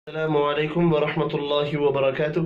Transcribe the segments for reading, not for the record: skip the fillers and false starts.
السلام علیکم ورحمۃ اللہ وبرکاتہ۔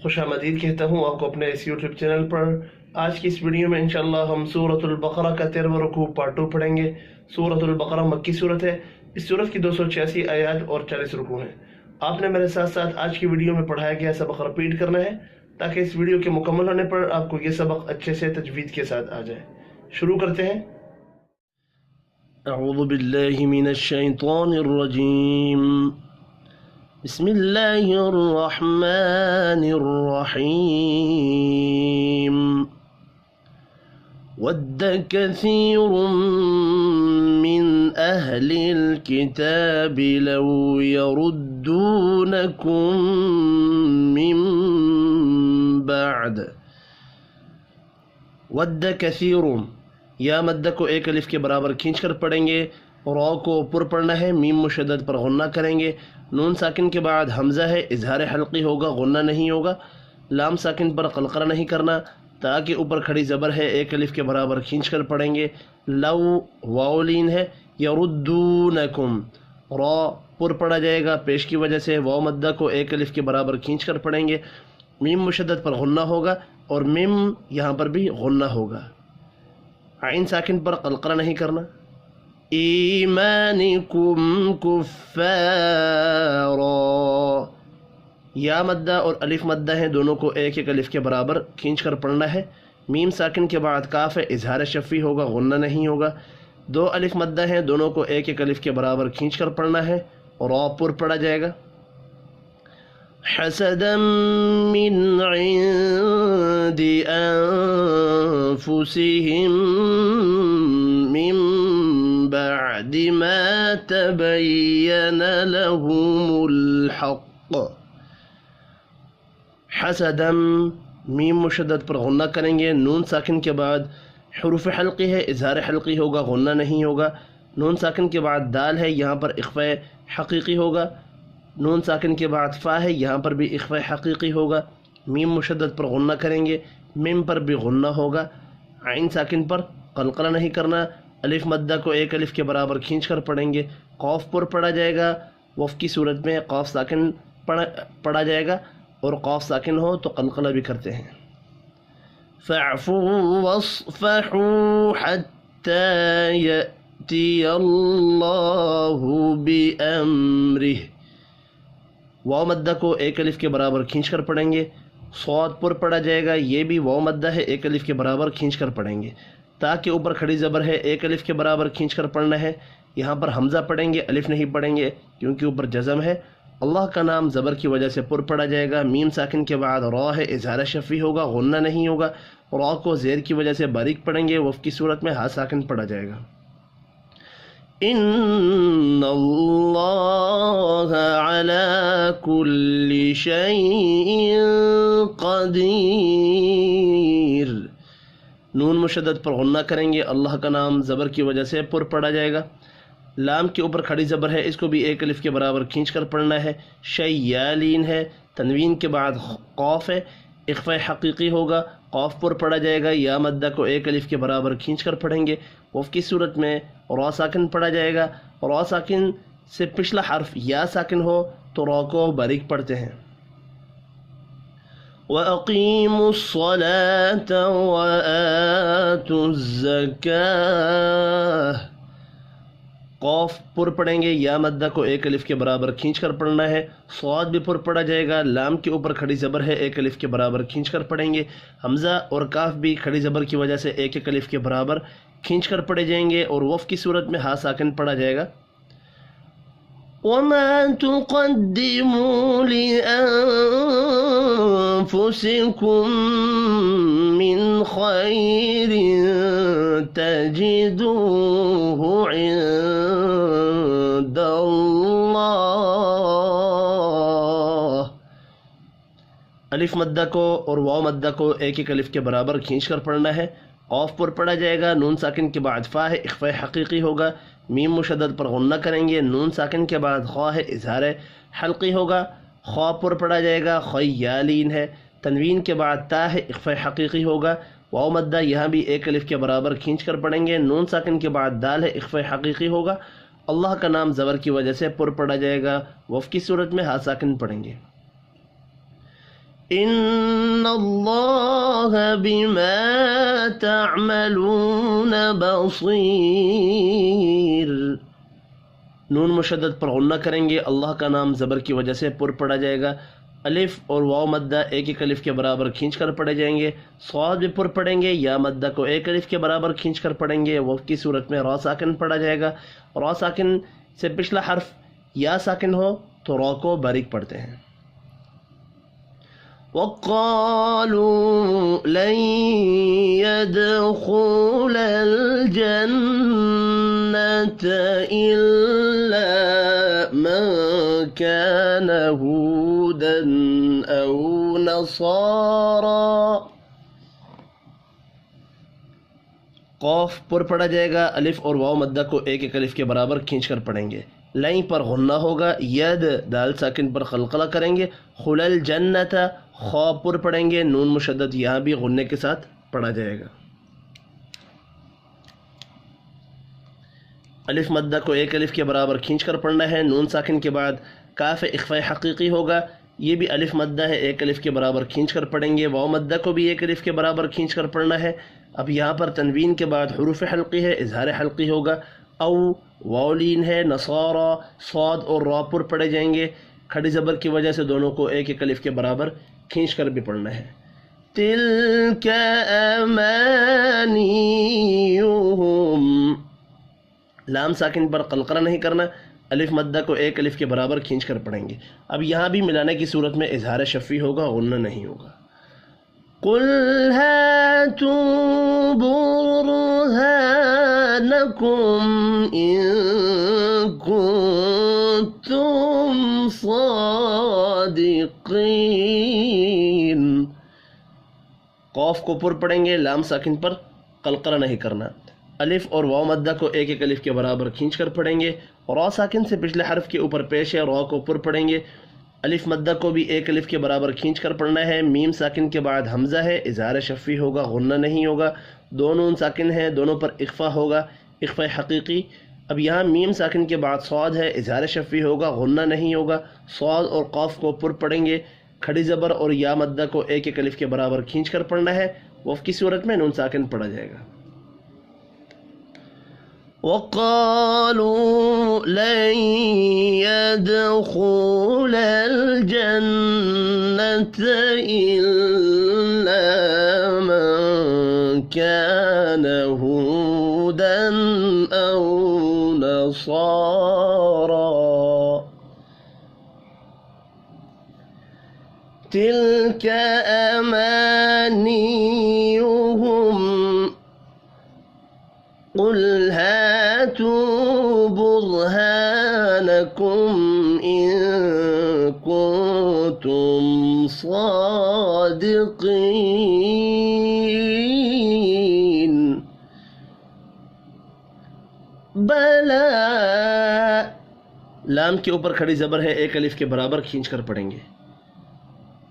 خوش آمدید کہتا ہوں آپ کو اپنے اس یوٹیوب چینل پر۔ آج کی اس ویڈیو میں انشاءاللہ ہم سورۃ البقرہ کا 13واں رکوع پارٹ 2 پڑھیں گے۔ سورۃ البقرہ مکی صورت ہے۔ اس صورت کی 286 آیات اور 40 رکوع ہیں۔ آپ نے میرے ساتھ ساتھ آج کی ویڈیو میں پڑھایا گیا سبق رپیٹ کرنا ہے تاکہ اس ویڈیو کے مکمل ہونے پر آپ کو یہ سبق اچھے سے تجوید کے ساتھ آ جائے۔ شروع کرتے ہیں۔ اعوذ باللہ من الشیطان الرجیم، بسم اللہ الرحمن الرحیم۔ ود کثیر من اہل الکتاب لو یردونکم من بعد۔ ود کثیر، یا مد کو ایک الف کے برابر کھینچ کر پڑھیں گے، را کو پر پڑھنا ہے، میم مشدد پر غنہ کریں گے، نون ساکن کے بعد حمزہ ہے، اظہار حلقی ہوگا، غنہ نہیں ہوگا، لام ساکن پر قلقلہ نہیں کرنا، تا کے اوپر کھڑی زبر ہے، ایک الف کے برابر کھینچ کر پڑھیں گے، لو واو لین ہے، یردونکم، را پر پڑھا جائے گا پیش کی وجہ سے، واو مدہ کو ایک الف کے برابر کھینچ کر پڑھیں گے، میم مشدد پر غنہ ہوگا اور میم یہاں پر بھی غنہ ہوگا، عین ساکن پر قلقلہ نہیں کرنا۔ ایمانکم کفارا، یا مدہ اور الف مدہ ہیں، دونوں کو ایک ایک الف کے برابر کھینچ کر پڑھنا ہے، میم ساکن کے بعد کاف ہے، اظہار شفی ہوگا، غنہ نہیں ہوگا، دو الف مدہ ہیں، دونوں کو ایک ایک الف کے برابر کھینچ کر پڑھنا ہے، اور را پر پڑھا جائے گا۔ حسدا من عند انفسهم من بعد ما تبين لهم الحق۔ حسدا، میم مشدد پر غنہ کریں گے، نون ساکن کے بعد حروف حلقی ہے، اظہار حلقی ہوگا، غنہ نہیں ہوگا، نون ساکن کے بعد دال ہے، یہاں پر اخفاء حقیقی ہوگا، نون ساکن کے بعد فا ہے، یہاں پر بھی اخفاء حقیقی ہوگا، میم مشدد پر غنہ کریں گے، میم پر بھی غنہ ہوگا، عین ساکن پر قلقلہ نہیں کرنا، الف مدہ کو ایک الف کے برابر کھینچ کر پڑھیں گے، قوف پر پڑھا جائے گا، وف کی صورت میں قوف ساکن پڑھا جائے گا، اور قوف ساکن ہو تو قلقلہ بھی کرتے ہیں۔ فَاعْفُوا وَاصْفَحُوا حَتَّى يَأْتِيَ اللَّهُ بِأَمْرِهِ۔ واو مدہ کو ایک الف کے برابر کھینچ کر پڑھیں گے، صاد پر پڑھا جائے گا، یہ بھی واو مدہ ہے، ایک الف کے برابر کھینچ کر پڑھیں گے، تا کے اوپر کھڑی زبر ہے، ایک الف کے برابر کھینچ کر پڑھنا ہے، یہاں پر حمزہ پڑھیں گے، الف نہیں پڑھیں گے کیونکہ اوپر جزم ہے، اللہ کا نام زبر کی وجہ سے پر پڑھا جائے گا، میم ساکن کے بعد را ہے، اظہار شفی ہوگا، غنہ نہیں ہوگا، را کو زیر کی وجہ سے باریک پڑھیں گے، وف کی صورت میں ہا ساکن پڑھا جائے گا۔ ان اللہ علی کل شیء قدیر، نون مشدد پر غنہ کریں گے، اللہ کا نام زبر کی وجہ سے پر پڑھا جائے گا، لام کے اوپر کھڑی زبر ہے، اس کو بھی ایک الف کے برابر کھینچ کر پڑھنا ہے، شیالین ہے، تنوین کے بعد قوف ہے، اخفاء حقیقی ہوگا، قوف پر پڑھا جائے گا، یا مدہ کو ایک الف کے برابر کھینچ کر پڑھیں گے، وف کی صورت میں را ساکن پڑھا جائے گا، را ساکن سے پچھلا حرف یا ساکن ہو تو را کو باریک پڑھتے ہیں۔ وَأَقِيمُوا الصَّلَاةَ وَآتُوا الزَّكَاةَ، قوف پر پڑھیں گے، یا مدہ کو ایک الف کے برابر کھینچ کر پڑھنا ہے، صاد بھی پر پڑھا جائے گا، لام کے اوپر کھڑی زبر ہے، ایک الف کے برابر کھینچ کر پڑھیں گے، حمزہ اور کاف بھی کھڑی زبر کی وجہ سے ایک ایک الف کے برابر کھینچ کر پڑھے جائیں گے، اور وف کی صورت میں ہا ساکن پڑھا جائے گا۔ وَمَا تُقَدِّمُوا لِأَنفُسِكُم مِّنْ خَيْرٍ تَجِدُوهُ عِندَ اللَّهِ، الف مدہ کو اور واو مدہ کو ایک ایک الف کے برابر کھینچ کر پڑھنا ہے، قوف پر پڑھا جائے گا، نون ساکن کے بعد فا ہے، اخفاء حقیقی ہوگا، میم مشدد پر غنہ کریں گے، نون ساکن کے بعد خوا ہے، اظہار حلقی ہوگا، خوا پر پڑھا جائے گا، خیالین ہے، تنوین کے بعد تا ہے، اخفاء حقیقی ہوگا، واو مدہ یہاں بھی ایک الف کے برابر کھینچ کر پڑھیں گے، نون ساکن کے بعد دال ہے، اخفاء حقیقی ہوگا، اللہ کا نام زبر کی وجہ سے پر پڑھا جائے گا، وف کی صورت میں ہا ساکن پڑھیں گے۔ ان اللہ بما تعملون بصیر، نون مشدد پر غنہ کریں گے، اللہ کا نام زبر کی وجہ سے پر پڑھا جائے گا۔ الف اور واو مدہ ایک ایک الف کے برابر کھینچ کر پڑھے جائیں گے، صاد بھی پر پڑھیں گے، یا مدہ کو ایک الف کے برابر کھینچ کر پڑھیں گے، وف کی صورت میں را ساکن پڑھا جائے گا۔ را ساکن سے پچھلا حرف یا ساکن ہو تو را کو باریک پڑھتے ہیں۔ وَقَالُوا لَن يَدْخُلَ الْجَنَّةَ إِلَّا مَن كَانَ هُودًا أَوْ نَصَارَىٰ، قوف پر پڑھا جائے گا، الف اور واو مدہ کو ایک ایک الف کے برابر کھینچ کر پڑھیں گے۔ لائن پر غنہ ہوگا، ید دال ساکن پر قلقلہ کریں گے، خل الجنت خا پر پڑھیں گے، نون مشدد یہاں بھی غنے کے ساتھ پڑھا جائے گا۔ الف مدہ کو ایک الف کے برابر کھینچ کر پڑھنا ہے، نون ساکن کے بعد کاف اخفاء حقیقی ہوگا، یہ بھی الف مدہ ہے، ایک الف کے برابر کھینچ کر پڑھیں گے۔ واو مدہ کو بھی ایک الف کے برابر کھینچ کر پڑھنا ہے۔ اب یہاں پر تنوین کے بعد حروف حلقی ہے، اظہار حلقی ہوگا، او واولین ہے، نصارا، صاد اور را پر پڑھے جائیں گے، کھڑی زبر کی وجہ سے دونوں کو ایک ایک الف کے برابر کھینچ کر بھی پڑھنا ہے۔ تلک امانیہم، لام ساکن پر قلقلہ نہیں کرنا، الف مدہ کو ایک الف کے برابر کھینچ کر پڑھیں گے۔ اب یہاں بھی ملانے کی صورت میں اظہار شفی ہوگا، غنہ نہیں ہوگا۔ قُلْ هَاتُوا بُرْهَانَكُمْ إِن كُنتُمْ صَادِقِينَ، قوف کو پر پڑھیں گے، لام ساکن پر قلقلہ نہیں کرنا، الف اور واو مدہ کو ایک ایک الف کے برابر کھینچ کر پڑھیں گے، را ساکن سے پچھلے حرف کے اوپر پیش ہے، را کو پر پڑھیں گے، الف مدہ کو بھی ایک الف کے برابر کھینچ کر پڑھنا ہے، میم ساکن کے بعد حمزہ ہے، اظہار شفی ہوگا، غنہ نہیں ہوگا، دو نون ساکن ہیں، دونوں پر اخفا ہوگا، اخفاء حقیقی۔ اب یہاں میم ساکن کے بعد صاد ہے، اظہار شفی ہوگا، غنہ نہیں ہوگا، صاد اور قاف کو پر پڑھیں گے، کھڑی زبر اور یا مدہ کو ایک ایک الف کے برابر کھینچ کر پڑھنا ہے، وف کی صورت میں نون ساکن پڑھا جائے گا۔ وَقَالُوا لَن يَدْخُلَ الْجَنَّةَ إِلَّا مَن كَانَ هُودًا أَوْ نَصَارَىٰ، تِلْكَ أَمَانِيُّهُمْ قُلْ هَاتُوا بُرْهَانَكُمْ إِن كُنتُمْ صَادِقِينَ، بَلَىٰ، لام کے اوپر کھڑی زبر ہے، ایک الف کے برابر کھینچ کر پڑھیں گے۔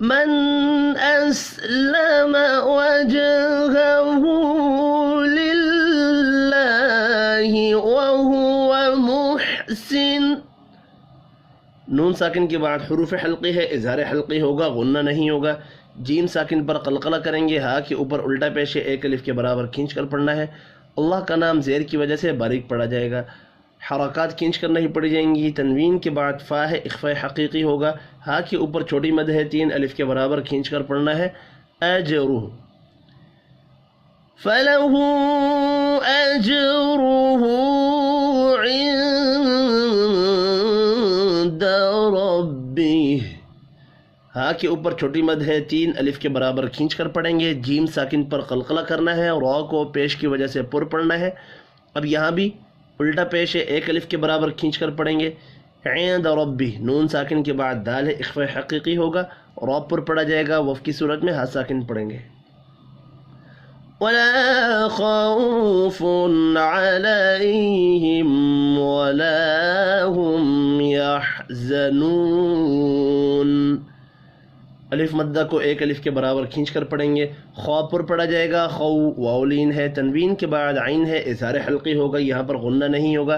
من أسلم وجهه لله وهو محسن، نون ساکن کے بعد حروف حلقی ہے، اظہار حلقی ہوگا، غنہ نہیں ہوگا، جیم ساکن پر قلقلہ کریں گے، ہا کے اوپر الٹا پیش ہے، ایک الف کے برابر کھینچ کر پڑھنا ہے، اللہ کا نام زیر کی وجہ سے باریک پڑھا جائے گا، حرکات کھینچ کر نہیں پڑھی جائیں گی، تنوین کے بعد فا ہے، اخفاء حقیقی ہوگا، ہا کے اوپر چھوٹی مد ہے، تین الف کے برابر کھینچ کر پڑھنا ہے، اجرہ، فَلَهُ أَجْرُهُ عِندَ رَبِّهِ، ہا کے اوپر چھوٹی مد ہے، تین الف کے برابر کھینچ کر پڑھیں گے، جیم ساکن پر قلقلہ کرنا ہے، را کو پیش کی وجہ سے پر پڑھنا ہے۔ اب یہاں بھی الٹا پیش ہے، ایک الف کے برابر کھینچ کر پڑھیں گے، عند ربی، نون ساکن کے بعد دال ہے، اخفاء حقیقی ہوگا، را پر پڑھا جائے گا، وف کی صورت میں ہا ساکن پڑھیں گے۔ وَلَا خَوْفٌ عَلَيْهِمْ وَلَا هُمْ يَحْزَنُونَ، الف مدہ کو ایک الف کے برابر کھینچ کر پڑھیں گے، خوا پر پڑھا جائے گا، خو واولین ہے، تنوین کے بعد عین ہے، اظہار حلقی ہوگا، یہاں پر غنہ نہیں ہوگا،